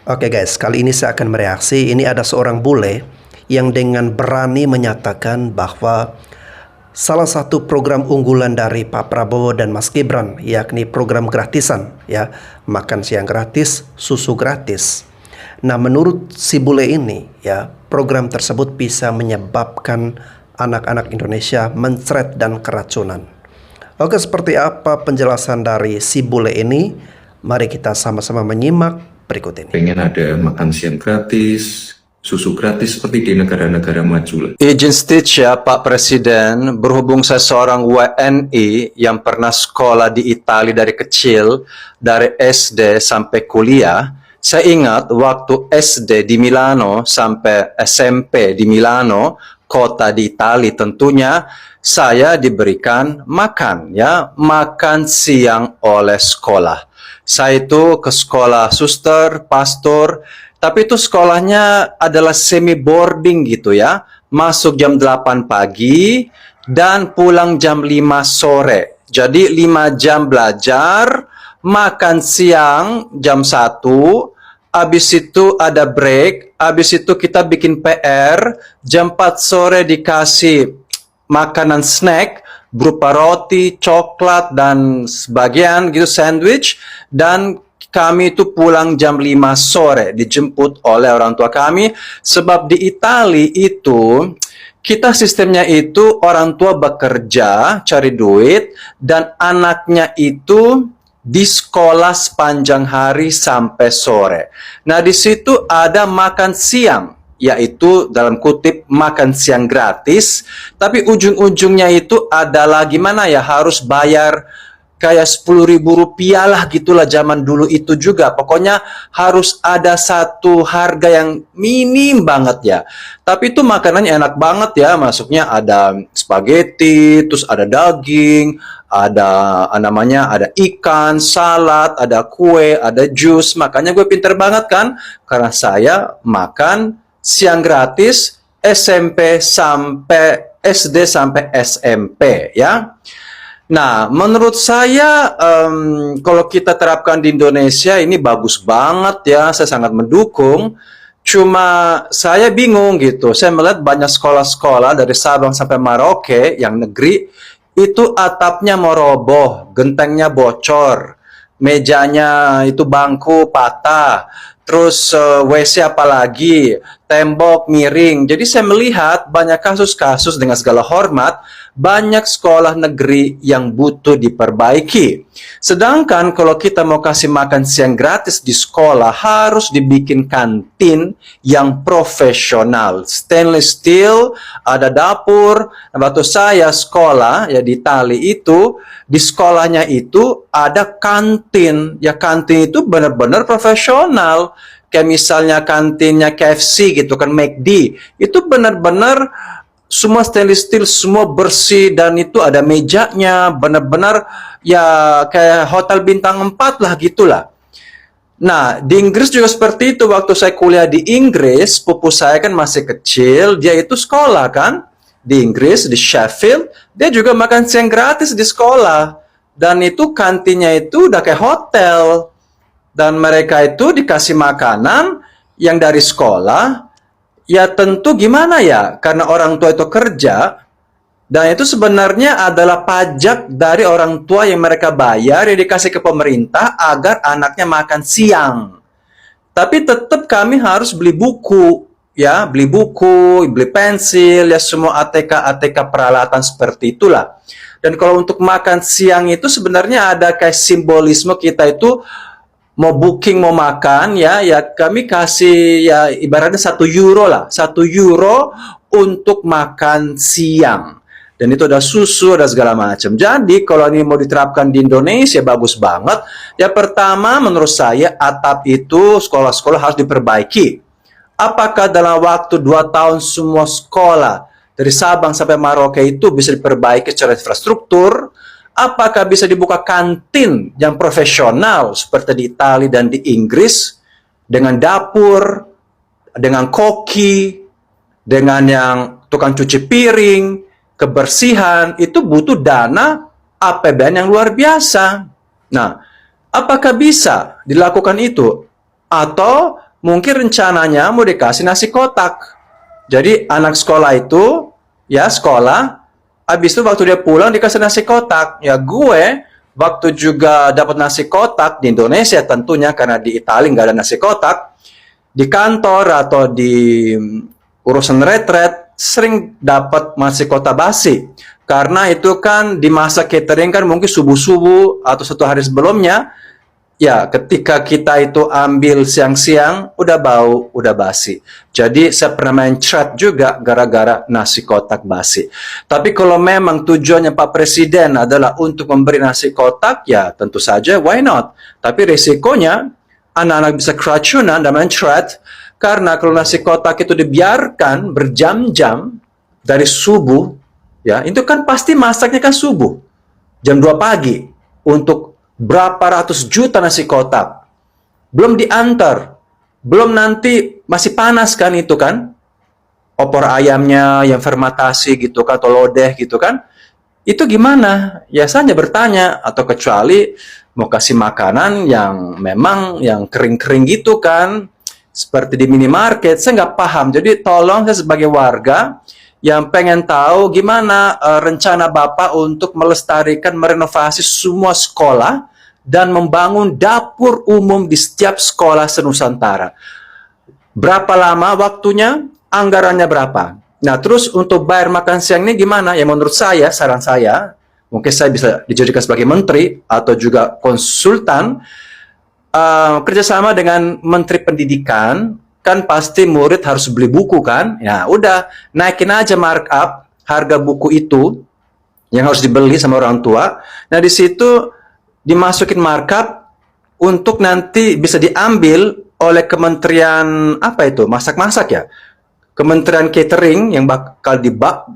Oke guys, kali ini saya akan mereaksi. Ini ada seorang bule yang dengan berani menyatakan bahwa salah satu program unggulan dari Pak Prabowo dan Mas Gibran, yakni program gratisan, ya, makan siang gratis, susu gratis. Nah, menurut si bule ini, ya, program tersebut bisa menyebabkan anak-anak Indonesia mencret dan keracunan. Oke, seperti apa penjelasan dari si bule ini? Mari kita sama-sama menyimak berikut ini. Pengen ada makan siang gratis, susu gratis seperti di negara-negara maju lah. Izin speech ya Pak Presiden, berhubung saya seorang WNI yang pernah sekolah di Italia dari kecil, dari SD sampai kuliah. Saya ingat waktu SD di Milano sampai SMP di Milano, kota di Italia tentunya, saya diberikan makan siang oleh sekolah. Saya itu ke sekolah suster, pastor, tapi itu sekolahnya adalah semi boarding gitu ya. Masuk jam 8 pagi dan pulang jam 5 sore. Jadi 5 jam belajar, makan siang jam 1, habis itu ada break, habis itu kita bikin PR, jam 4 sore dikasih makanan snack berupa roti, coklat, dan sebagian gitu sandwich, dan kami itu pulang jam 5 sore, dijemput oleh orang tua kami, sebab di Italia itu, kita sistemnya itu orang tua bekerja, cari duit, dan anaknya itu di sekolah sepanjang hari sampai sore. Nah, di situ ada makan siang, yaitu dalam kutip makan siang gratis, tapi ujung-ujungnya itu adalah gimana ya, harus bayar kayak 10.000 rupiah lah gitulah zaman dulu itu juga. Pokoknya harus ada satu harga yang minim banget ya. Tapi itu makanannya enak banget ya, masuknya ada spaghetti, terus ada daging, ada ada ikan, salad, ada kue, ada jus. Makanya gue pinter banget kan, karena saya makan siang gratis SMP sampai SD sampai SMP ya. Nah, menurut saya kalau kita terapkan di Indonesia ini bagus banget ya, saya sangat mendukung. Cuma saya bingung gitu, saya melihat banyak sekolah-sekolah dari Sabang sampai Merauke yang negeri, itu atapnya mau roboh, gentengnya bocor, mejanya itu bangku patah, terus WC apalagi, tembok miring. Jadi saya melihat banyak kasus-kasus, dengan segala hormat, banyak sekolah negeri yang butuh diperbaiki. Sedangkan kalau kita mau kasih makan siang gratis di sekolah, harus dibikin kantin yang profesional. Stainless steel, ada dapur. Nah, waktu saya sekolah ya di Itali itu, di sekolahnya itu ada kantin. Ya kantin itu benar-benar profesional. Kayak misalnya kantinnya KFC gitu kan, McD. Itu benar-benar semua stainless steel, semua bersih, dan itu ada mejanya, benar-benar ya kayak hotel bintang 4 lah gitulah. Nah, di Inggris juga seperti itu. Waktu saya kuliah di Inggris, pupu saya kan masih kecil, dia itu sekolah kan di Inggris, di Sheffield, dia juga makan siang gratis di sekolah. Dan itu kantinnya itu udah kayak hotel. Dan mereka itu dikasih makanan yang dari sekolah. Ya tentu gimana ya, karena orang tua itu kerja, dan itu sebenarnya adalah pajak dari orang tua yang mereka bayar, yang dikasih ke pemerintah agar anaknya makan siang. Tapi tetap kami harus beli buku, ya, beli buku, beli pensil, ya semua ATK peralatan seperti itulah. Dan kalau untuk makan siang itu sebenarnya ada kayak simbolisme, kita itu mau booking, mau makan, ya kami kasih ya ibaratnya 1 euro lah, 1 euro untuk makan siang. Dan itu ada susu, ada segala macam. Jadi kalau ini mau diterapkan di Indonesia bagus banget. Ya pertama menurut saya atap itu sekolah-sekolah harus diperbaiki. Apakah dalam waktu 2 tahun semua sekolah dari Sabang sampai Merauke itu bisa diperbaiki secara infrastruktur? Apakah bisa dibuka kantin yang profesional seperti di Italia dan di Inggris, dengan dapur, dengan koki, dengan yang tukang cuci piring, kebersihan, itu butuh dana APBN yang luar biasa. Nah, apakah bisa dilakukan itu? Atau mungkin rencananya mau dikasih nasi kotak. Jadi anak sekolah itu, ya sekolah, habis itu waktu dia pulang dikasih nasi kotak. Ya gue, waktu juga dapat nasi kotak di Indonesia tentunya, karena di Italia nggak ada nasi kotak, di kantor atau di urusan retret, sering dapat nasi kotak basi. Karena itu kan di masa catering kan mungkin subuh-subuh atau 1 hari sebelumnya, ya ketika kita itu ambil siang-siang, udah bau, udah basi. Jadi saya pernah main chat juga gara-gara nasi kotak basi. Tapi kalau memang tujuannya Pak Presiden adalah untuk memberi nasi kotak, ya tentu saja why not. Tapi resikonya anak-anak bisa keracunan dan main chat, karena kalau nasi kotak itu dibiarkan berjam-jam dari subuh, ya itu kan pasti masaknya kan subuh jam 2 pagi untuk berapa ratus juta nasi kotak, belum diantar, belum nanti masih panas kan itu kan, opor ayamnya yang fermentasi gitu kan, atau lodeh gitu kan, itu gimana? Ya saya hanya bertanya, atau kecuali mau kasih makanan yang memang yang kering-kering gitu kan, seperti di minimarket, saya nggak paham. Jadi tolong saya sebagai warga yang pengen tahu gimana rencana Bapak untuk melestarikan, merenovasi semua sekolah dan membangun dapur umum di setiap sekolah se-Nusantara. Berapa lama waktunya? Anggarannya berapa? Nah, terus untuk bayar makan siang ini gimana? Ya menurut saya, saran saya, mungkin saya bisa dijadikan sebagai menteri atau juga konsultan, kerjasama dengan Menteri Pendidikan. Kan pasti murid harus beli buku kan? Ya udah, naikin aja markup harga buku itu yang harus dibeli sama orang tua. Nah di situ dimasukin markup untuk nanti bisa diambil oleh Kementerian apa itu, masak-masak ya, Kementerian Catering yang bakal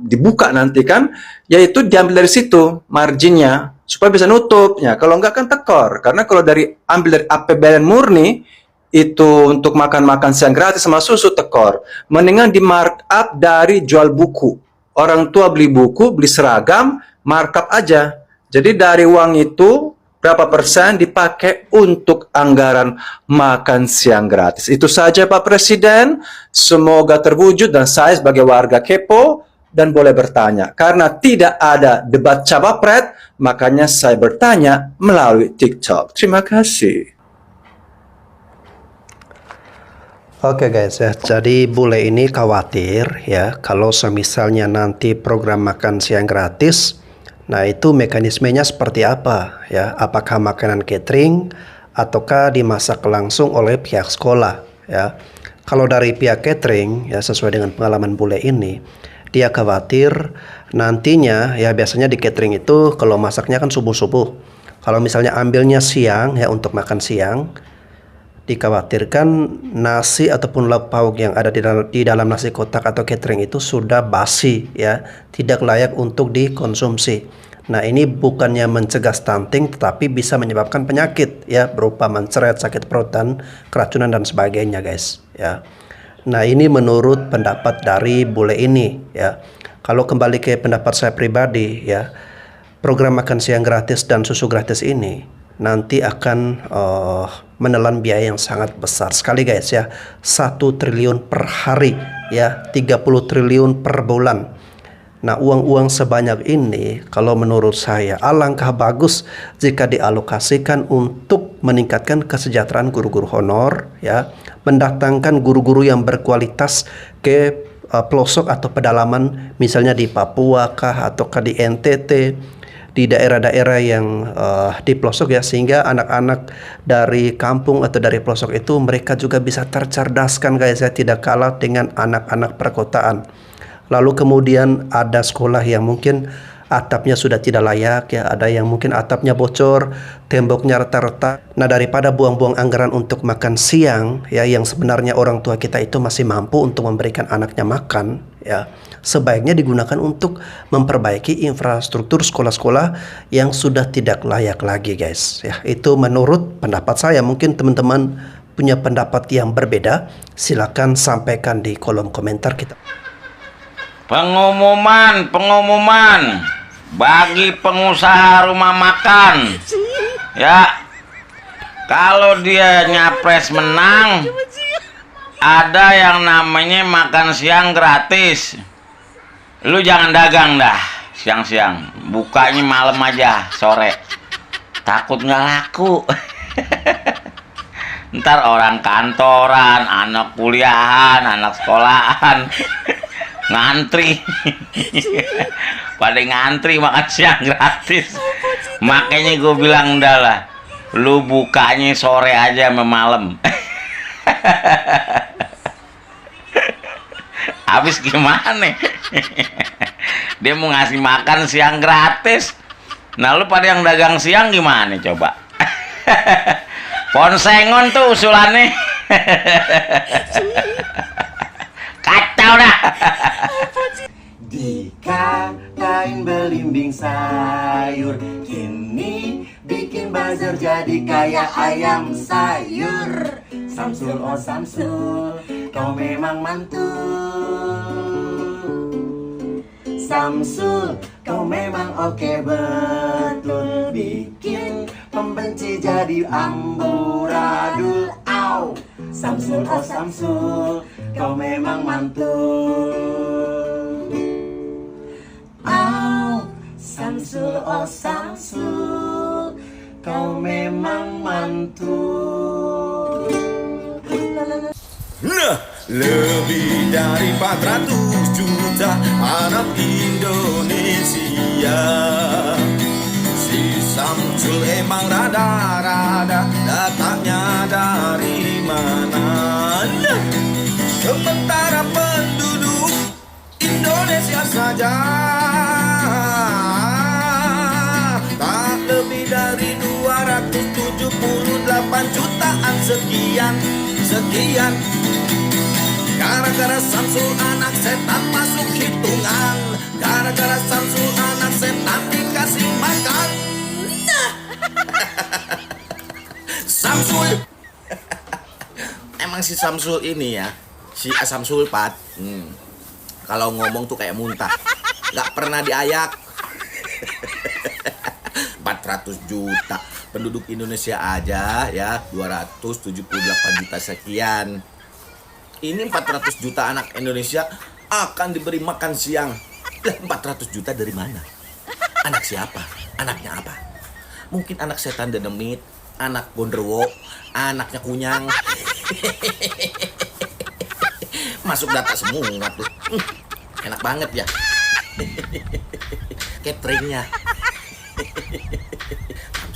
dibuka nanti kan, yaitu diambil dari situ marginnya supaya bisa nutup. Ya kalau enggak kan tekor, karena kalau ambil dari APBN murni itu untuk makan-makan siang gratis sama susu, tekor. Mendingan di markup dari jual buku. Orang tua beli buku, beli seragam, markup aja. Jadi dari uang itu berapa persen dipakai untuk anggaran makan siang gratis. Itu saja Pak Presiden. Semoga terwujud dan saya sebagai warga kepo dan boleh bertanya. Karena tidak ada debat cawapres, makanya saya bertanya melalui TikTok. Terima kasih. Oke guys ya, jadi bule ini khawatir ya kalau semisalnya nanti program makan siang gratis, nah itu mekanismenya seperti apa ya? Apakah makanan catering ataukah dimasak langsung oleh pihak sekolah ya? Kalau dari pihak catering ya, sesuai dengan pengalaman bule ini, dia khawatir nantinya ya, biasanya di catering itu kalau masaknya kan subuh-subuh. Kalau misalnya ambilnya siang ya untuk makan siang, dikhawatirkan nasi ataupun lauk pauk yang ada di dalam nasi kotak atau catering itu sudah basi ya, tidak layak untuk dikonsumsi. Nah ini bukannya mencegah stunting, tetapi bisa menyebabkan penyakit ya, berupa mencret, sakit perut dan keracunan dan sebagainya guys ya. Nah ini menurut pendapat dari bule ini ya. Kalau kembali ke pendapat saya pribadi ya, program makan siang gratis dan susu gratis ini nanti akan menelan biaya yang sangat besar sekali guys ya. 1 triliun per hari ya, 30 triliun per bulan. Nah uang-uang sebanyak ini kalau menurut saya alangkah bagus jika dialokasikan untuk meningkatkan kesejahteraan guru-guru honor ya, mendatangkan guru-guru yang berkualitas ke pelosok atau pedalaman, misalnya di Papua kah ataukah di NTT, di daerah-daerah yang di pelosok ya, sehingga anak-anak dari kampung atau dari pelosok itu mereka juga bisa tercerdaskan guys ya, tidak kalah dengan anak-anak perkotaan. Lalu kemudian ada sekolah yang mungkin atapnya sudah tidak layak ya, ada yang mungkin atapnya bocor, temboknya retak-retak. Nah daripada buang-buang anggaran untuk makan siang ya, yang sebenarnya orang tua kita itu masih mampu untuk memberikan anaknya makan ya, sebaiknya digunakan untuk memperbaiki infrastruktur sekolah-sekolah yang sudah tidak layak lagi guys ya. Itu menurut pendapat saya. Mungkin teman-teman punya pendapat yang berbeda, silakan sampaikan di kolom komentar kita. Pengumuman bagi pengusaha rumah makan ya, kalau dia nyapres menang ada yang namanya makan siang gratis. Lu jangan dagang dah siang-siang, bukanya malam aja, sore. Takut nggak laku. Ntar orang kantoran, anak kuliahan, anak sekolahan ngantri. Pada ngantri makan siang gratis. Makanya gue bilang udah lah, lu bukanya sore aja sama malam. Habis gimana? Dia mau ngasih makan siang gratis. Nah lu pada yang dagang siang gimana coba? Ponsengon tuh usulannya. Kacau dah. Dikatain belimbing sayur, kini bikin buzzer jadi kayak ayam sayur. Samsul, oh Samsul, kau memang mantul. Samsul, kau memang oke betul. Bikin pembenci jadi amburadul. Au, Samsul, oh Samsul, kau memang mantul. Au, Samsul, oh Samsul, kau memang mantul. Nah, lebih dari 400 juta anak Indonesia. Si Samsul emang rada-rada, datangnya dari mana? Nah, sementara penduduk Indonesia saja tak lebih dari 278 jutaan sekian. Gara-gara Samsul anak setan masuk hitungan. Gara-gara Samsul anak setan dikasih makan. Nah. Samsul. Emang si Samsul ini ya, si Samsul Pat. Kalau ngomong tuh kayak muntah, nggak pernah diayak. 400 juta penduduk Indonesia aja ya, 278 juta sekian. Ini 400 juta anak Indonesia akan diberi makan siang. Lah, 400 juta dari mana? Anak siapa? Anaknya apa? Mungkin anak setan Denemit, anak Gondrowo, anaknya Kunyang. Masuk data semua tuh. Enak banget ya. Cateringnya.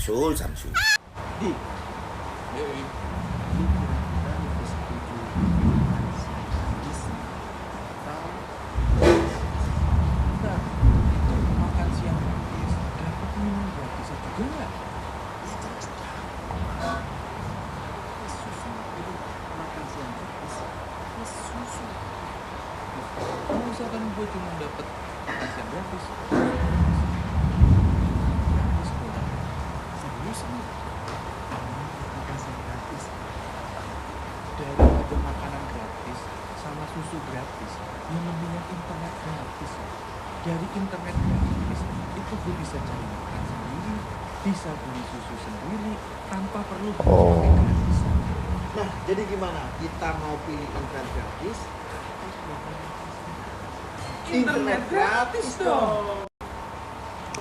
Samsul. Makan siang gratis, dapat minum gratis juga nggak? Susu itu makan siang gratis, susu. Kalau misalkan gue cuma dapat makan siang gratis, serius nih, makan siang gratis. Daripada makanan gratis sama susu gratis, yang mendingan internet gratis. Dari internet gratis itu gue bisa cari makan sendiri, bisa beli susu sendiri tanpa perlu pakai gratis. Nah, jadi gimana? Kita mau pilih internet gratis? Internet gratis dong.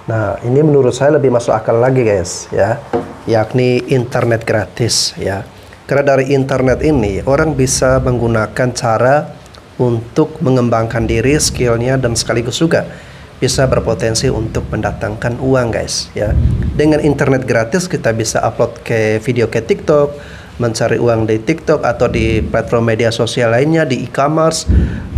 Nah, ini menurut saya lebih masuk akal lagi guys ya, yakni internet gratis ya. Karena dari internet ini orang bisa menggunakan cara untuk mengembangkan diri, skillnya, dan sekaligus juga bisa berpotensi untuk mendatangkan uang guys ya. Dengan internet gratis kita bisa upload video ke TikTok, mencari uang di TikTok atau di platform media sosial lainnya, di e-commerce,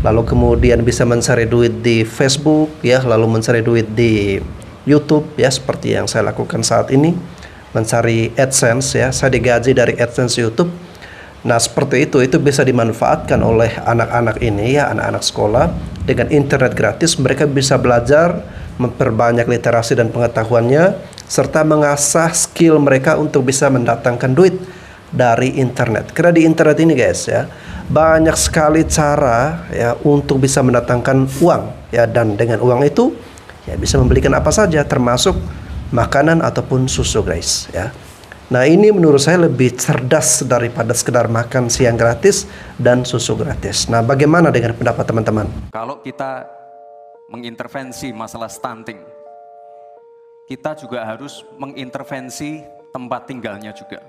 lalu kemudian bisa mencari duit di Facebook ya, lalu mencari duit di YouTube ya, seperti yang saya lakukan saat ini, mencari AdSense ya, saya digaji dari AdSense YouTube. Nah seperti itu bisa dimanfaatkan oleh anak-anak ini ya, anak-anak sekolah. Dengan internet gratis mereka bisa belajar, memperbanyak literasi dan pengetahuannya, serta mengasah skill mereka untuk bisa mendatangkan duit dari internet. Karena di internet ini guys ya, banyak sekali cara ya untuk bisa mendatangkan uang ya, dan dengan uang itu ya bisa membelikan apa saja termasuk makanan ataupun susu guys ya. Nah, ini menurut saya lebih cerdas daripada sekedar makan siang gratis dan susu gratis. Nah, bagaimana dengan pendapat teman-teman? Kalau kita mengintervensi masalah stunting, kita juga harus mengintervensi tempat tinggalnya juga.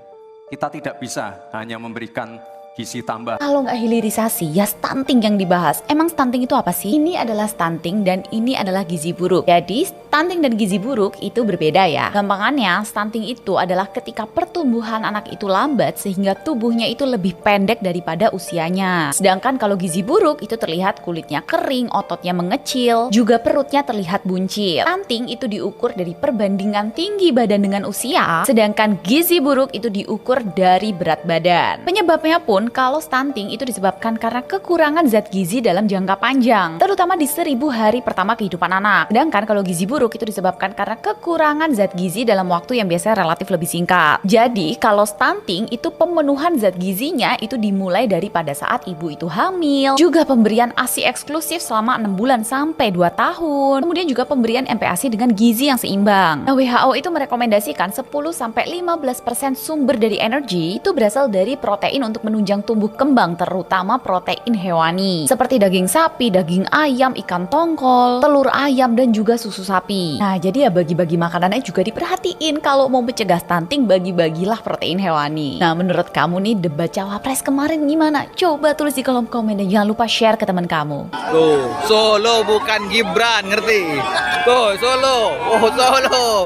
Kita tidak bisa hanya memberikan gizi tambah. Kalau nggak hilirisasi, ya stunting yang dibahas. Emang stunting itu apa sih? Ini adalah stunting dan ini adalah gizi buruk. Jadi stunting dan gizi buruk itu berbeda ya. Gampangannya, stunting itu adalah ketika pertumbuhan anak itu lambat sehingga tubuhnya itu lebih pendek daripada usianya. Sedangkan kalau gizi buruk itu terlihat kulitnya kering, ototnya mengecil, juga perutnya terlihat buncit. Stunting itu diukur dari perbandingan tinggi badan dengan usia, sedangkan gizi buruk itu diukur dari berat badan. Penyebabnya pun kalau stunting itu disebabkan karena kekurangan zat gizi dalam jangka panjang, terutama di 1000 hari pertama kehidupan anak. Sedangkan kalau gizi buruk itu disebabkan karena kekurangan zat gizi dalam waktu yang biasanya relatif lebih singkat. Jadi kalau stunting itu pemenuhan zat gizinya itu dimulai dari pada saat ibu itu hamil, juga pemberian ASI eksklusif selama 6 bulan sampai 2 tahun, kemudian juga pemberian MPASI dengan gizi yang seimbang. Nah, WHO itu merekomendasikan 10-15% sumber dari energi itu berasal dari protein untuk menunjang tumbuh kembang, terutama protein hewani seperti daging sapi, daging ayam, ikan tongkol, telur ayam, dan juga susu sapi. Nah, jadi ya bagi-bagi makanannya juga diperhatiin. Kalau mau mencegah stunting, bagi-bagilah protein hewani. Nah, menurut kamu nih debat cawapres kemarin gimana? Coba tulis di kolom komen dan jangan lupa share ke teman kamu. Tuh, Solo bukan Gibran, ngerti? Tuh, Solo. Oh, Solo.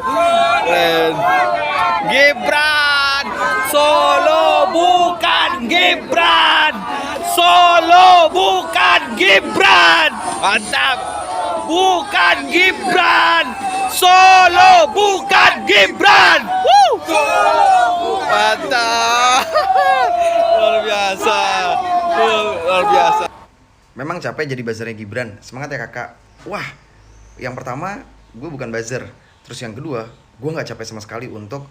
Keren. Gibran. Solo bukan Gibran. Solo bukan Gibran. Mantap. Bukan Gibran. Solo bukan Gibran. Woo! Mantap. Luar biasa. Luar biasa. Memang capek jadi buzzernya Gibran. Semangat ya kakak. Wah, yang pertama gue bukan buzzer. Terus yang kedua, gue gak capek sama sekali untuk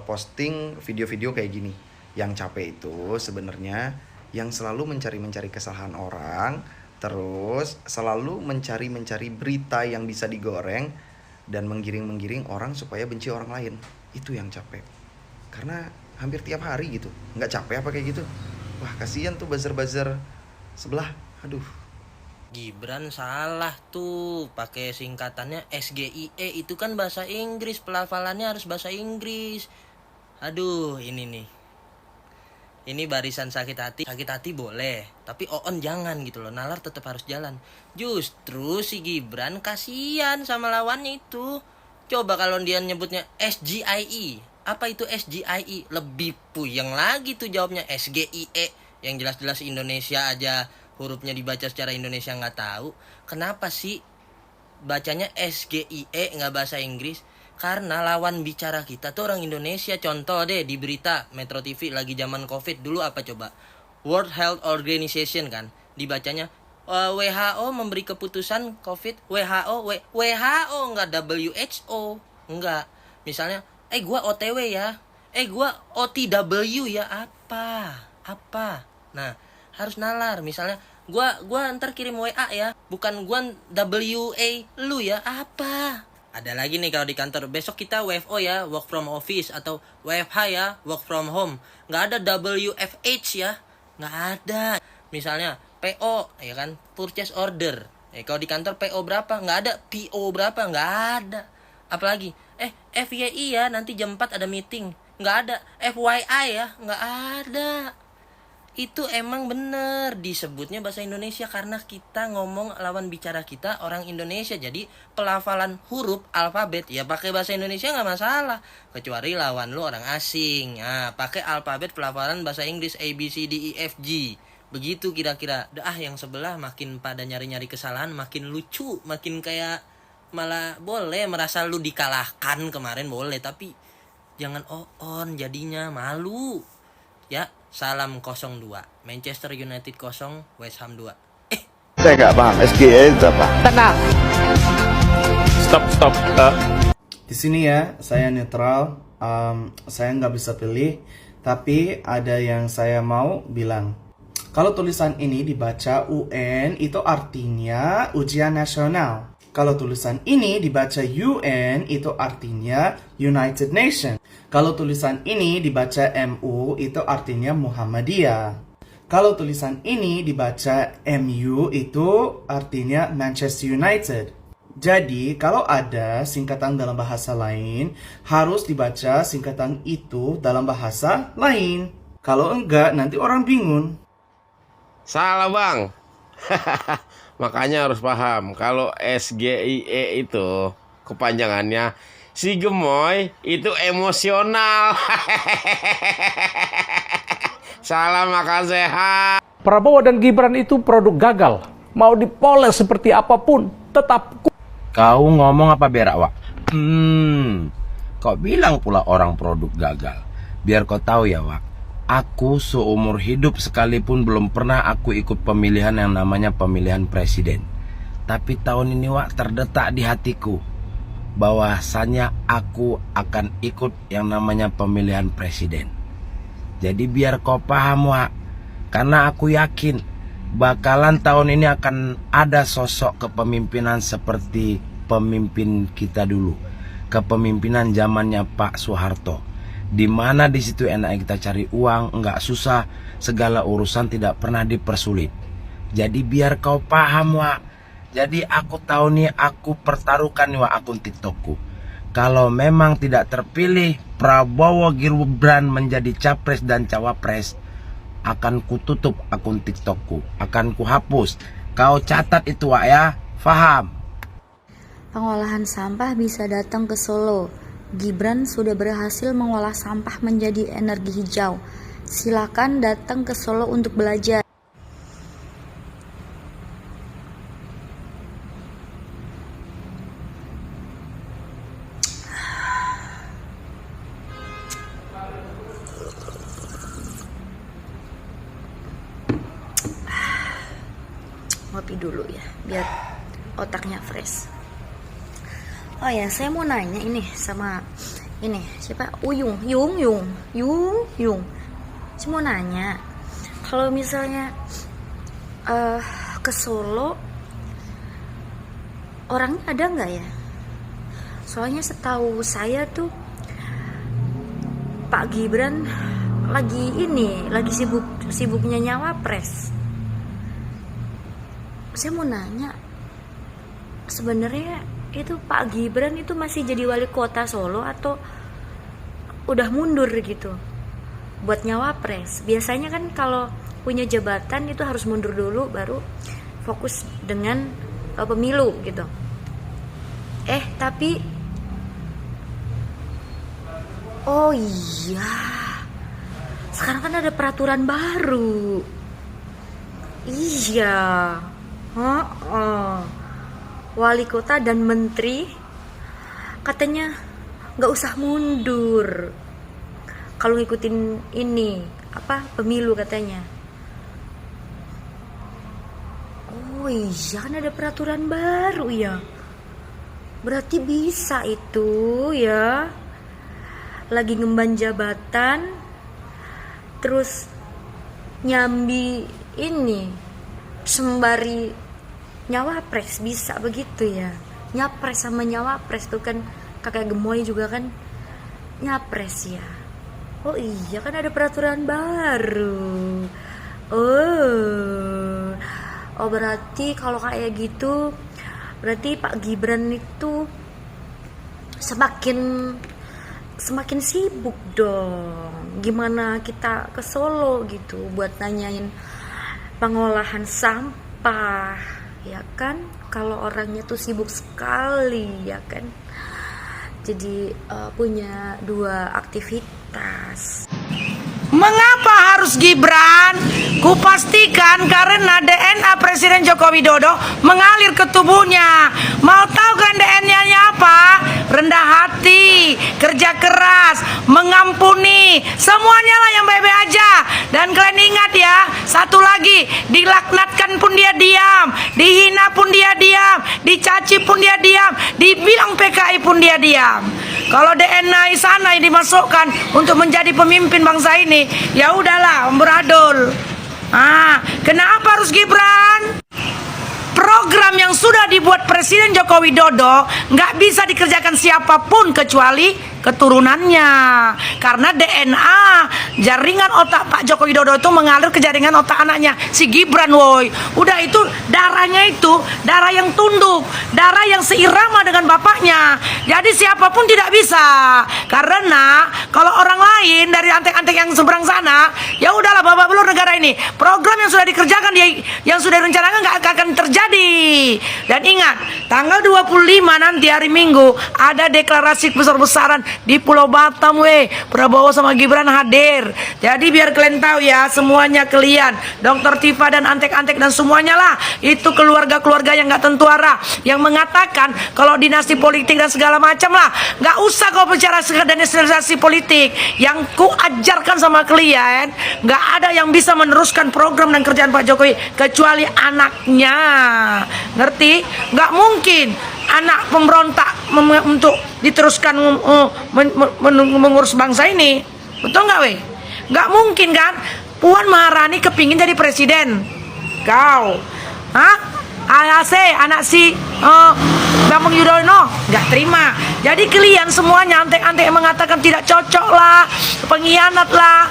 posting video-video kayak gini. Yang capek itu sebenarnya yang selalu mencari-mencari kesalahan orang, terus selalu mencari-mencari berita yang bisa digoreng dan menggiring-menggiring orang supaya benci orang lain. Itu yang capek. Karena hampir tiap hari gitu. Gak capek apa kayak gitu? Wah, kasihan tuh buzzer-buzzer sebelah. Aduh. Gibran salah tuh, pakai singkatannya SGIE, itu kan bahasa Inggris, pelafalannya harus bahasa Inggris. Aduh, ini nih. Ini barisan sakit hati boleh, tapi on jangan gitu loh. Nalar tetap harus jalan. Justru si Gibran kasihan sama lawannya itu. Coba kalau dia nyebutnya SGIE, apa itu SGIE? Lebih puyeng lagi tuh jawabnya SGIE, yang jelas-jelas Indonesia aja hurufnya dibaca secara Indonesia nggak tahu. Kenapa sih bacanya SGIE nggak bahasa Inggris? Karena lawan bicara kita tuh orang Indonesia. Contoh deh di berita Metro TV lagi zaman COVID dulu apa coba? World Health Organization kan dibacanya WHO memberi keputusan COVID. WHO nggak WHO, nggak. Misalnya gua OTW ya, gua OTW ya, apa? Nah, harus nalar. Misalnya gua ntar kirim WA ya, bukan gua WA lu ya, apa? Ada lagi nih kalau di kantor, besok kita WFO ya, work from office, atau WFH ya, work from home. Nggak ada WFH ya, nggak ada. Misalnya PO ya kan, purchase order. Kalau di kantor PO berapa? Nggak ada. PO berapa? Nggak ada. Apalagi FYI ya, nanti jam 4 ada meeting. Nggak ada. FYI ya, nggak ada. Itu emang bener disebutnya bahasa Indonesia karena kita ngomong lawan bicara kita orang Indonesia. Jadi pelafalan huruf alfabet ya pakai bahasa Indonesia nggak masalah, kecuali lawan lu orang asing. Nah, pakai alfabet pelafalan bahasa Inggris A B C D E F G. Begitu kira-kira. Yang sebelah makin pada nyari-nyari kesalahan, makin lucu, makin kayak malah boleh merasa lu dikalahkan kemarin boleh, tapi jangan on jadinya malu. Ya, salam 02. Manchester United 0, West Ham 2. Saya nggak paham SGE itu apa? Tenang. Stop. Di sini ya, saya netral. Saya nggak bisa pilih, tapi ada yang saya mau bilang. Kalau tulisan ini dibaca UN, itu artinya ujian nasional. Kalau tulisan ini dibaca UN, itu artinya United Nations. Kalau tulisan ini dibaca MU, itu artinya Muhammadiyah. Kalau tulisan ini dibaca MU, itu artinya Manchester United. Jadi, kalau ada singkatan dalam bahasa lain, harus dibaca singkatan itu dalam bahasa lain. Kalau enggak, nanti orang bingung. Salah bang. Makanya harus paham kalau SGIE itu kepanjangannya si gemoy itu emosional. Salah makan sehat. Prabowo dan Gibran itu produk gagal. Mau dipoles seperti apapun, tetap. Kau ngomong apa berak, Wak? Kau bilang pula orang produk gagal. Biar kau tahu ya, Wak. Aku seumur hidup sekalipun belum pernah aku ikut pemilihan yang namanya pemilihan presiden. Tapi tahun ini, Wak, terdetak di hatiku bahwasanya aku akan ikut yang namanya pemilihan presiden. Jadi biar kau paham, Wak. Karena aku yakin bakalan tahun ini akan ada sosok kepemimpinan seperti pemimpin kita dulu, kepemimpinan zamannya Pak Soeharto, di mana di situ enak kita cari uang, nggak susah, segala urusan tidak pernah dipersulit. Jadi biar kau paham, Wak. Jadi aku tahu nih, aku pertaruhkan nih, Wak, akun TikTokku. Kalau memang tidak terpilih Prabowo Gibran menjadi capres dan cawapres, akan kututup akun TikTokku, akan kuhapus. Kau catat itu, Wak, ya. Faham? Pengolahan sampah bisa datang ke Solo. Gibran sudah berhasil mengolah sampah menjadi energi hijau. Silakan datang ke Solo untuk belajar. Ngopi dulu ya, biar otaknya fresh. Oh ya, saya mau nanya ini sama ini siapa? Yung. Saya mau nanya, kalau misalnya ke Solo orangnya ada nggak ya? Soalnya setahu saya tuh Pak Gibran lagi sibuknya nyawapres. Saya mau nanya, sebenarnya itu Pak Gibran itu masih jadi wali kota Solo atau udah mundur gitu buat nyawapres? Biasanya kan kalau punya jabatan itu harus mundur dulu baru fokus dengan pemilu gitu. Tapi oh iya, sekarang kan ada peraturan baru. Iya. Wali kota dan menteri katanya nggak usah mundur kalau ngikutin ini pemilu katanya. Oh iya, kan ada peraturan baru ya, berarti bisa itu ya, lagi ngemban jabatan terus nyambi ini sembari nyawapres, bisa begitu ya. Nyapres sama nyawapres tuh kan kakak gemoy juga kan nyapres ya. Oh iya, kan ada peraturan baru. Oh berarti kalau kayak gitu berarti Pak Gibran itu semakin sibuk dong. Gimana kita ke Solo gitu buat nanyain pengolahan sampah, ya kan? Kalau orangnya tuh sibuk sekali, ya kan? Jadi punya dua aktivitas. Mengapa harus Gibran? Kupastikan karena DNA Presiden Joko Widodo mengalir ke tubuhnya. Mau tahu kan DNA-nya apa? Rendah hati, kerja keras, mengampuni, semuanya lah yang baik-baik aja. Dan kalian ingat ya, satu lagi, dilaknatkan pun dia diam, dihina pun dia diam, dicaci pun dia diam, dibilang PKI pun dia diam. Kalau DNA sana yang dimasukkan untuk menjadi pemimpin bangsa ini, ya udahlah, amburadul. Kenapa harus Gibran? Program yang sudah dibuat Presiden Joko Widodo nggak bisa dikerjakan siapapun kecuali keturunannya, karena DNA jaringan otak Pak Joko Widodo itu mengalir ke jaringan otak anaknya si Gibran, woi. Udah itu darahnya itu darah yang tunduk, darah yang seirama dengan bapaknya. Jadi siapapun tidak bisa, karena kalau orang lain dari antek-antek yang seberang sana, ya udahlah babak belur negara ini. Program yang sudah dikerjakan, yang sudah direncanakan nggak akan terjadi. Dan ingat, tanggal 25 nanti hari Minggu ada deklarasi besar-besaran di Pulau Batam, weh. Prabowo sama Gibran hadir. Jadi biar kalian tahu ya, semuanya kalian, Dr. Tifa dan antek-antek dan semuanya lah, itu keluarga-keluarga yang nggak tentu arah, yang mengatakan kalau dinasti politik dan segala macam lah, nggak usah kau bicara dinasti politik. Yang ku ajarkan sama kalian, nggak ada yang bisa meneruskan program dan kerjaan Pak Jokowi kecuali anaknya. Ngerti? Nggak mungkin anak pemberontak untuk diteruskan mengurus bangsa ini. Betul nggak, weh? Nggak mungkin kan? Puan Maharani kepingin jadi presiden. Kau, anak si Bambang Yudhoyono nggak terima. Jadi kalian semuanya antek-antek yang mengatakan tidak cocok lah, pengkhianat lah.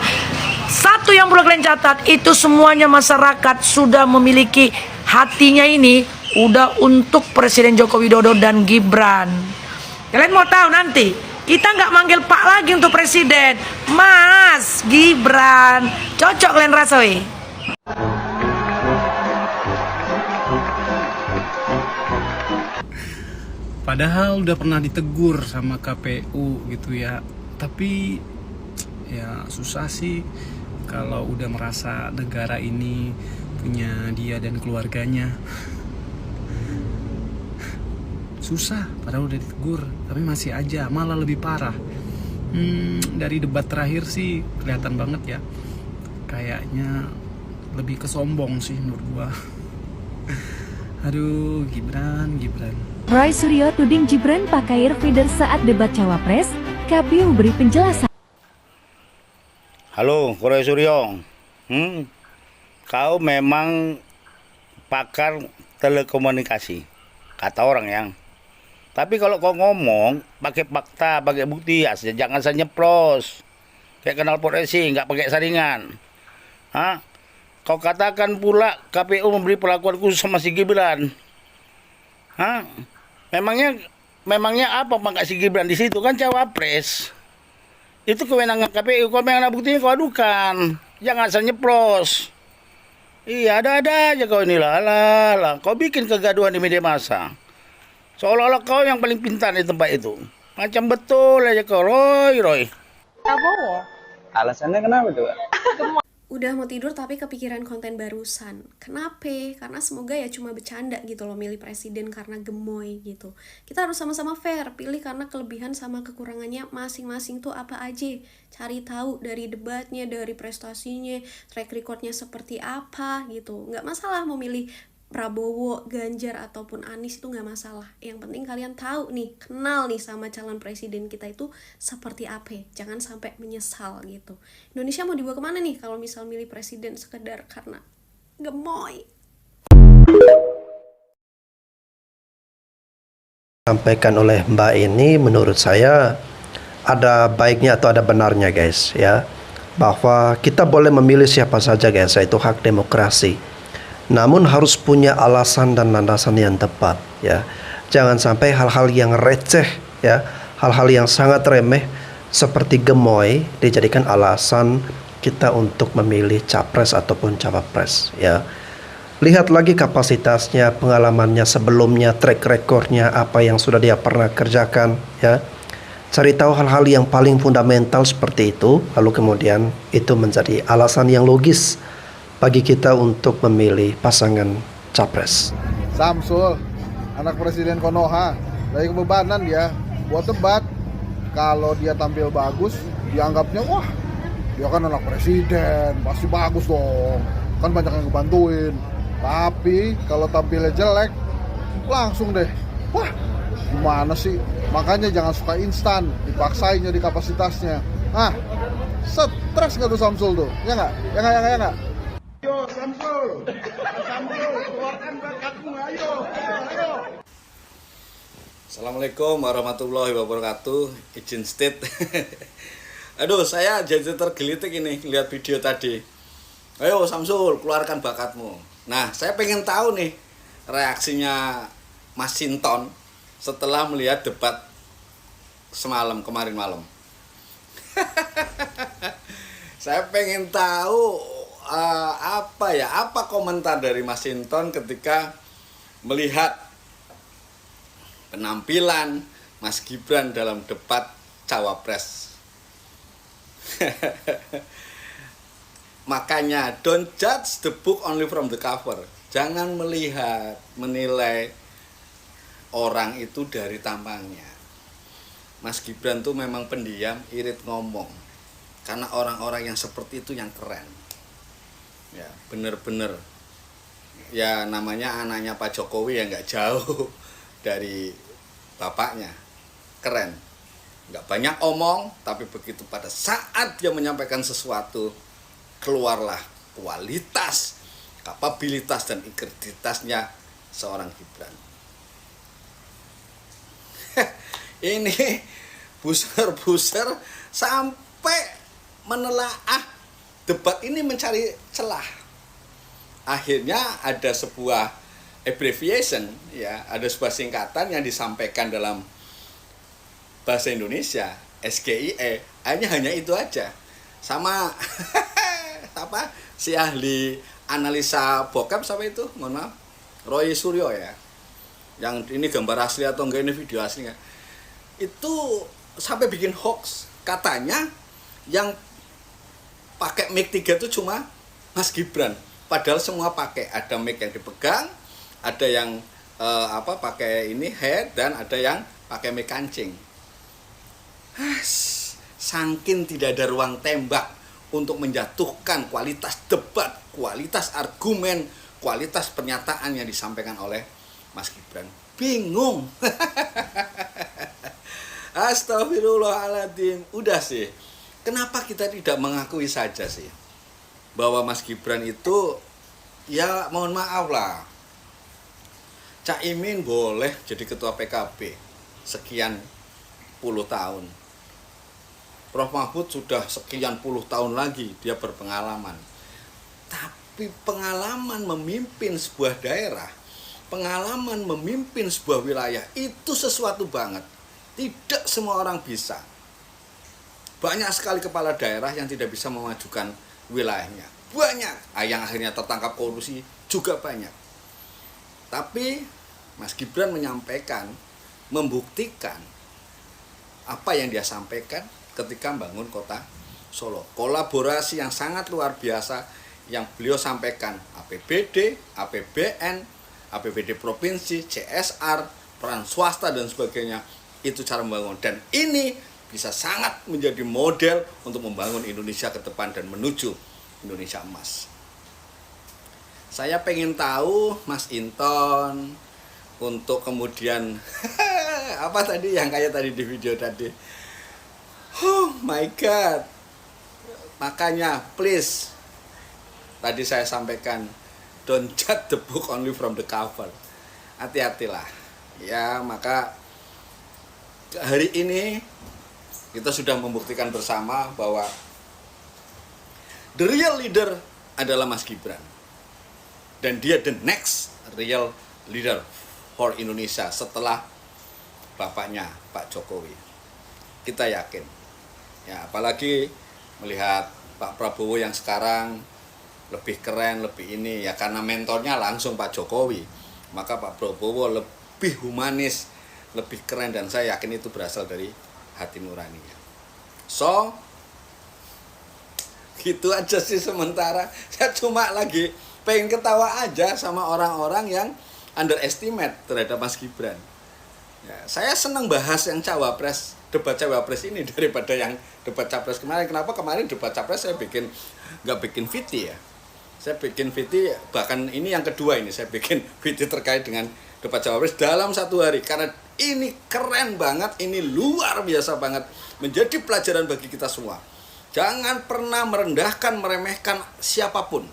Satu yang perlu kalian catat, itu semuanya masyarakat sudah memiliki hatinya ini udah untuk Presiden Joko Widodo dan Gibran. Kalian mau tahu nanti kita nggak manggil Pak lagi untuk presiden, Mas Gibran. Cocok kalian rasa, weh? Padahal udah pernah ditegur sama KPU gitu ya. Tapi ya susah sih kalau udah merasa negara ini punya dia dan keluarganya. Susah, padahal udah ditegur, tapi masih aja, malah lebih parah. Dari debat terakhir sih kelihatan banget ya, kayaknya lebih kesombong sih menurut gua. Aduh, Gibran. Roy Suryo tuding Gibran pakai earfeeder saat debat Cawapres, KPU beri penjelasan. Halo, Roy Suryo. Kau memang pakar telekomunikasi, kata orang yang. Tapi kalau kau ngomong pakai fakta, pakai bukti, ya jangan saja nyeplos. Kayak kenal pot racing, nggak pakai saringan. Kau katakan pula KPU memberi perlakuan khusus sama si Gibran. Memangnya apa Pak si Gibran di situ kan cawapres. Itu kewenangan KPU. Kau memang buktinya kau adukan. Jangan asal nyeplos. Iya, ada aja kau ini lah. Kau bikin kegaduhan di media massa. Seolah-olah kau yang paling pintar di tempat itu. Macam betul aja kau, Roy. Prabowo. Alasannya kenapa tuh? Udah mau tidur tapi kepikiran konten barusan. Kenapa? Karena semoga ya cuma bercanda gitu loh, milih presiden karena gemoy gitu. Kita harus sama-sama fair, pilih karena kelebihan sama kekurangannya masing-masing tuh apa aja. Cari tahu dari debatnya, dari prestasinya, track recordnya seperti apa gitu. Nggak masalah mau milih Prabowo, Ganjar, ataupun Anies, itu nggak masalah. Yang penting kalian tahu nih, kenal nih sama calon presiden kita itu seperti apa. Jangan sampai menyesal gitu. Indonesia mau dibawa kemana nih kalau misal milih presiden sekedar karena gemoy? Sampaikan oleh Mbak ini menurut saya ada baiknya atau ada benarnya, guys, ya. Bahwa kita boleh memilih siapa saja, guys, itu hak demokrasi. Namun harus punya alasan dan landasan yang tepat, ya. Jangan sampai hal-hal yang receh, ya, hal-hal yang sangat remeh seperti gemoy dijadikan alasan kita untuk memilih capres ataupun cawapres, ya. Lihat lagi kapasitasnya, pengalamannya sebelumnya, track recordnya, apa yang sudah dia pernah kerjakan, ya. Cari tahu hal-hal yang paling fundamental seperti itu, lalu kemudian itu menjadi alasan yang logis bagi kita untuk memilih pasangan capres. Samsul, anak presiden Konoha, lagi kebebanan dia buat debat. Kalau dia tampil bagus, dianggapnya wah, dia kan anak presiden, pasti bagus dong. Kan banyak yang ngebantuin. Tapi kalau tampilnya jelek, langsung deh, wah, gimana sih? Makanya jangan suka instan, dipaksain jadi kapasitasnya. Stres nggak tuh Samsul tuh? Ya nggak? Ya nggak? Yo Samsul, keluarkan bakatmu, ayo. Assalamualaikum warahmatullahi wabarakatuh. Izin state. Aduh, saya jadi tergelitik ini lihat video tadi. Ayo Samsul, keluarkan bakatmu. Nah, saya pengen tahu nih reaksinya Mas Sinton setelah melihat debat semalam, kemarin malam. Saya pengen tahu apa komentar dari Mas Sinton ketika melihat penampilan Mas Gibran dalam debat Cawapres. Makanya don't judge the book only from the cover. Jangan menilai orang itu dari tampangnya. Mas Gibran tuh memang pendiam, irit ngomong. Karena orang-orang yang seperti itu yang keren. Ya, bener-bener. Ya namanya anaknya Pak Jokowi ya nggak jauh dari bapaknya. Keren. Nggak banyak omong, tapi begitu pada saat dia menyampaikan sesuatu, keluarlah kualitas, kapabilitas, dan integritasnya seorang Gibran. Ini buser-buser sampai menelaah debat ini mencari celah. Akhirnya ada sebuah abbreviation, ya, ada sebuah singkatan yang disampaikan dalam bahasa Indonesia, SGIE. Hanya itu aja. Sama apa? Si ahli analisa bokep siapa itu? Mohon maaf. Roy Suryo ya. Yang ini gambar asli atau enggak, ini video asli enggak? Itu sampai bikin hoax. Katanya yang pakai mic 3 itu cuma Mas Gibran. Padahal semua pakai, ada mic yang dipegang, ada yang pakai ini head, dan ada yang pakai mic kancing. Saking tidak ada ruang tembak untuk menjatuhkan kualitas debat, kualitas argumen, kualitas pernyataan yang disampaikan oleh Mas Gibran. Bingung. Astagfirullahaladzim. Udah sih, kenapa kita tidak mengakui saja sih bahwa Mas Gibran itu, ya mohon maaf lah, Cak Imin boleh jadi ketua PKB sekian puluh tahun. Prof Mahfud sudah sekian puluh tahun lagi dia berpengalaman. Tapi pengalaman memimpin sebuah daerah, pengalaman memimpin sebuah wilayah itu sesuatu banget. Tidak semua orang bisa. Banyak sekali kepala daerah yang tidak bisa memajukan wilayahnya. Banyak yang akhirnya tertangkap korupsi juga banyak. Tapi Mas Gibran menyampaikan, membuktikan apa yang dia sampaikan ketika membangun kota Solo. Kolaborasi yang sangat luar biasa yang beliau sampaikan, APBD, APBN, APBD provinsi, CSR, peran swasta dan sebagainya. Itu cara membangun, dan ini bisa sangat menjadi model untuk membangun Indonesia ke depan dan menuju Indonesia emas. Saya pengen tahu Mas Inton untuk kemudian apa tadi yang kayak tadi di video tadi. Oh my God. Makanya please, tadi saya sampaikan, don't judge the book only from the cover. Hati-hatilah. Ya, maka hari ini kita sudah membuktikan bersama bahwa the real leader adalah Mas Gibran. Dan dia the next real leader for Indonesia setelah bapaknya Pak Jokowi. Kita yakin. Ya, apalagi melihat Pak Prabowo yang sekarang lebih keren, lebih ini, ya karena mentornya langsung Pak Jokowi. Maka Pak Prabowo lebih humanis, lebih keren, dan saya yakin itu berasal dari hati nuraninya. So, gitu aja sih sementara. Saya cuma lagi pengen ketawa aja sama orang-orang yang underestimate terhadap Mas Gibran. Ya, saya senang bahas yang cawapres, debat cawapres ini daripada yang debat capres kemarin. Kenapa kemarin debat capres saya nggak bikin VT ya? Saya bikin VT, bahkan ini yang kedua ini saya bikin VT terkait dengan debat cawapres dalam satu hari, karena ini keren banget, ini luar biasa banget, menjadi pelajaran bagi kita semua. Jangan pernah merendahkan, meremehkan siapapun,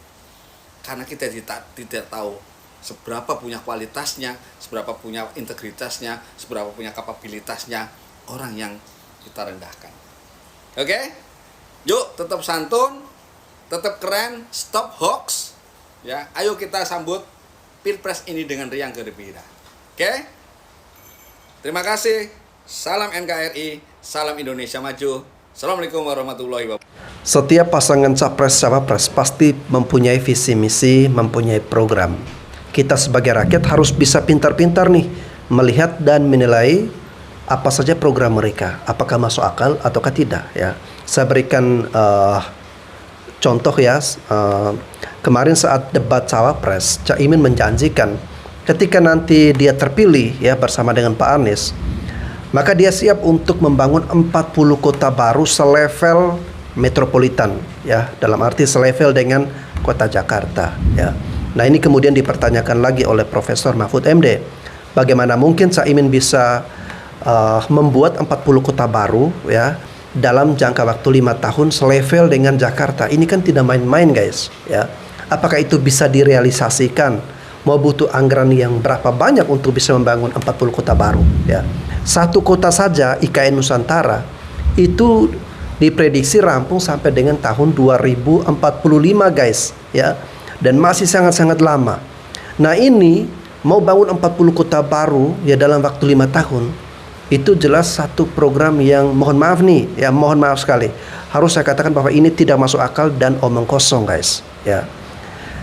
karena kita tidak tahu seberapa punya kualitasnya, seberapa punya integritasnya, seberapa punya kapabilitasnya orang yang kita rendahkan. Oke? Yuk, tetap santun, tetap keren, stop hoax. Ya, ayo kita sambut Pilpres ini dengan riang gembira. Oke? Terima kasih. Salam NKRI, salam Indonesia Maju. Assalamualaikum warahmatullahi wabarakatuh. Setiap pasangan capres-cawapres pasti mempunyai visi misi, mempunyai program. Kita sebagai rakyat harus bisa pintar-pintar nih melihat dan menilai apa saja program mereka, apakah masuk akal ataukah tidak ya. Saya berikan contoh ya, kemarin saat debat cawapres, Cak Imin menjanjikan ketika nanti dia terpilih ya bersama dengan Pak Anies, maka dia siap untuk membangun 40 kota baru selevel metropolitan ya, dalam arti selevel dengan kota Jakarta ya. Nah, ini kemudian dipertanyakan lagi oleh Profesor Mahfud MD, bagaimana mungkin Caimin bisa membuat 40 kota baru ya dalam jangka waktu 5 tahun selevel dengan Jakarta. Ini kan tidak main-main guys ya. Apakah itu bisa direalisasikan? Mau butuh anggaran yang berapa banyak untuk bisa membangun 40 kota baru ya. Satu kota saja IKN Nusantara itu diprediksi rampung sampai dengan tahun 2045 guys ya, dan masih sangat-sangat lama. Nah, ini mau bangun 40 kota baru ya dalam waktu 5 tahun, itu jelas satu program yang mohon maaf nih ya, mohon maaf sekali, harus saya katakan bahwa ini tidak masuk akal dan omong kosong guys ya.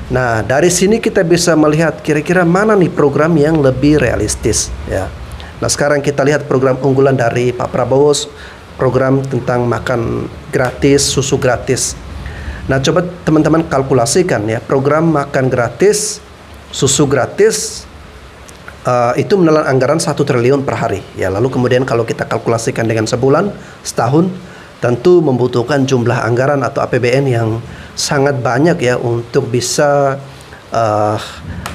Nah, dari sini kita bisa melihat kira-kira mana nih program yang lebih realistis ya. Nah, sekarang kita lihat program unggulan dari Pak Prabowo, program tentang makan gratis, susu gratis. Nah, coba teman-teman kalkulasikan ya, program makan gratis, susu gratis itu menelan anggaran 1 triliun per hari ya. Lalu kemudian kalau kita kalkulasikan dengan sebulan, setahun, tentu membutuhkan jumlah anggaran atau APBN yang sangat banyak ya untuk bisa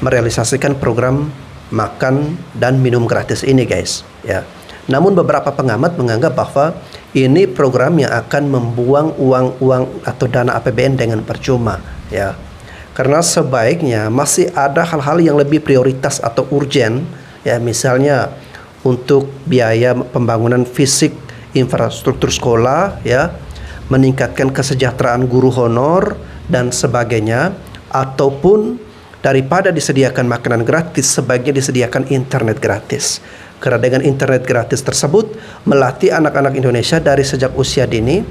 merealisasikan program makan dan minum gratis ini guys ya. Namun beberapa pengamat menganggap bahwa ini program yang akan membuang uang-uang atau dana APBN dengan percuma ya. Karena sebaiknya masih ada hal-hal yang lebih prioritas atau urgen ya, misalnya untuk biaya pembangunan fisik infrastruktur sekolah ya, meningkatkan kesejahteraan guru honor dan sebagainya, ataupun daripada disediakan makanan gratis sebaiknya disediakan internet gratis. Karena dengan internet gratis tersebut melatih anak-anak Indonesia dari sejak usia dini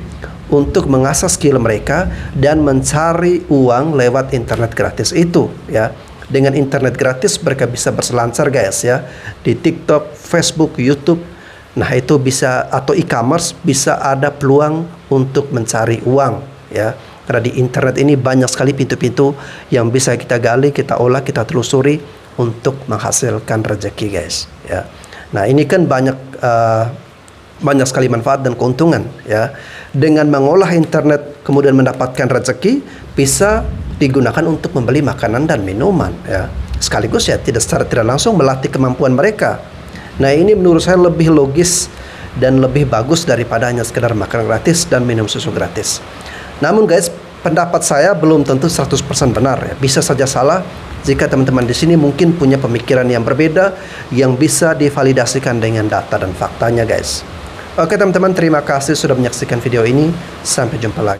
untuk mengasah skill mereka dan mencari uang lewat internet gratis itu ya. Dengan internet gratis mereka bisa berselancar guys ya di TikTok, Facebook, YouTube. Nah, itu bisa, atau e-commerce, bisa ada peluang untuk mencari uang ya. Karena di internet ini banyak sekali pintu-pintu yang bisa kita gali, kita olah, kita telusuri untuk menghasilkan rezeki guys ya. Nah, ini kan banyak sekali manfaat dan keuntungan ya. Dengan mengolah internet kemudian mendapatkan rezeki, bisa digunakan untuk membeli makanan dan minuman ya. Sekaligus ya secara tidak langsung melatih kemampuan mereka. Nah, ini menurut saya lebih logis dan lebih bagus daripada hanya sekedar makan gratis dan minum susu gratis. Namun guys, pendapat saya belum tentu 100% benar ya. Bisa saja salah jika teman-teman di sini mungkin punya pemikiran yang berbeda yang bisa divalidasikan dengan data dan faktanya guys. Oke teman-teman, terima kasih sudah menyaksikan video ini. Sampai jumpa lagi.